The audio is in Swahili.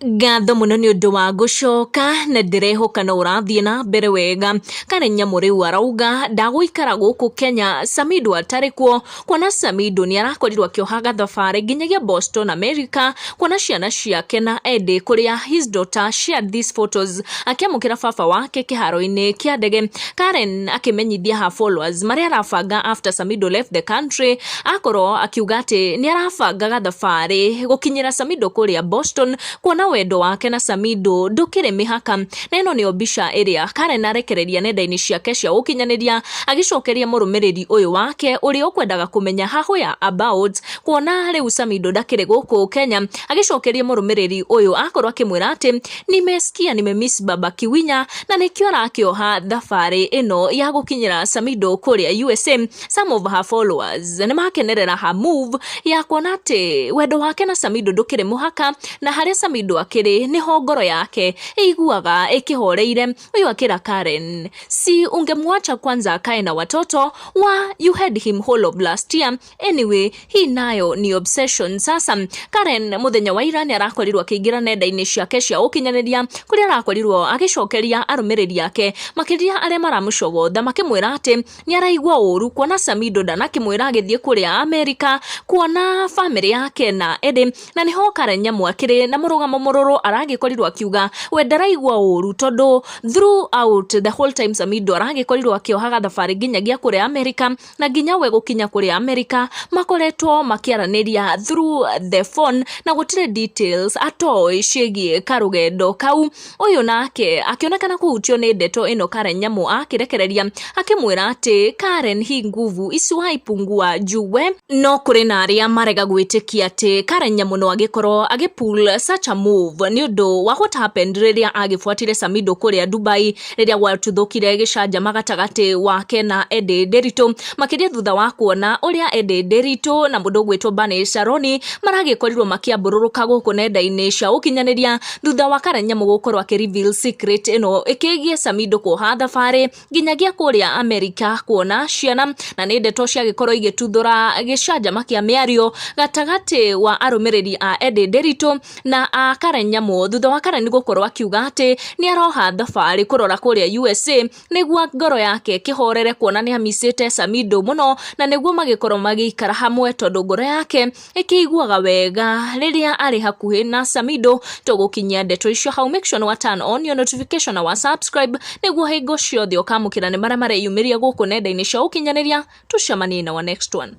Ngatho muno ni undu wa gucoka na ndirehoka na urathie na mbere wega. Karen Nyamu riu arauga ndaguikara guku Kenya Samidoh atari kuo, kuona Samidoh ni arakorirwo akiohaga thabari nginyagia Boston, America, kuona ciana ciake na ende kuria his daughter shared these photos akiamukira baba wake kiharo-ini kia ndege. Karen akimenyithia ha followers maria arabanga after Samidoh left the country, akorwo akiuga ati ni arabangaga thabari gukinyira Samidoh kuria Boston, kuona wendo wake na Samidoh ndukire mihaka. Na ino ni obisha area Karen Arekereria nenda-ini ciake cia ukinyaniria agicokeria murumiriri uyu wake uri ukwendaga kumenya hahoya about, kuona riu Samidoh ndakire guku Kenya. Agicokeria murumiriri uyu akorwo akimwira ati nimesikia nimemiss baba Kiwinya na nikio arakioha thabari ino ya gukinyira Samidoh kuria USA. Some of her followers ni makenerera ha move ya kuona ati wendo wake na Samidoh ndukire muhaka, na haria Samidoh akiri niho ngoro yake iguaga ikihoreire. Uyu akira Karen, si ungemwacha kwanza akae na watoto wa you had him whole of last year anyway, hii nayo ni obsession. Sasa Karen muthenya wa ira ni arakorirwo akiingira nenda-ini ciake cia ukinyaniria kuria arakorirwo agicokeria arumiriri yake makiria aria maramucogotha makimwira ati ni araigua uru kuona Samidoh ndanakimwira agithie kuria America kuona family yake na ende. Na niho Karen Nyamu akiri na murugamo mururu aragikorirwo akiuga we ndaraigua uru tondu throughout the whole time Samidoh aragikorirwo akiohaga thabari nginyagia kuria America, na nginya we gukinya kuria America makoretwo makiaraniria through the phone na gutire details atoi ciĩgie karugendo kau. Uyu nake akionekana kuhutio ni ndeto ino Karen Nyamu akirekereria akimwira ati Karen, hii nguvu isiwaipungua juwe. No kuri na aria marega gwitikia ati Karen Nyamu no agikorwo agipull such a move ni undu wa what happened riria agifuatire Samidoh kuria Dubai, riria gwatuthukire gicanjama gatagati wake na Ndeto, makiria thutha wa kuona uria Ndeto na mundu gwitwo Bane Sharoni maragikorirwo makiambururuka guku nenda-ini cia ukinyaniria thutha wa Karen Nyamu gukorwo akireveal secret ino ikigie Samidoh kuoha thabari nginyagia kuria America kuona ciana, na ni ndeto ciagikorwo igituthura gicanjama kia miario gatagati wa arumiriri a Ndeto na a Karen Nyamu thutha wa Karen gukorwo akiuga ati ni aroha thabari kurora kuria USA niguo ngoro yake kihorere kuona ni amisite Samidoh muno, na niguo magikorwo magikara hamwe tondu ngoro yake ikiiguaga wega riria ari hakuhi na Samidoh. Tugukinyia ndeto icio hau, make sure wa turn on your notification na wa subscribe niguo hingo ciothe ukamukira ni maria mareyumiria guku nenda-ini cia ukinyaniria. Tucemanie na wa next one.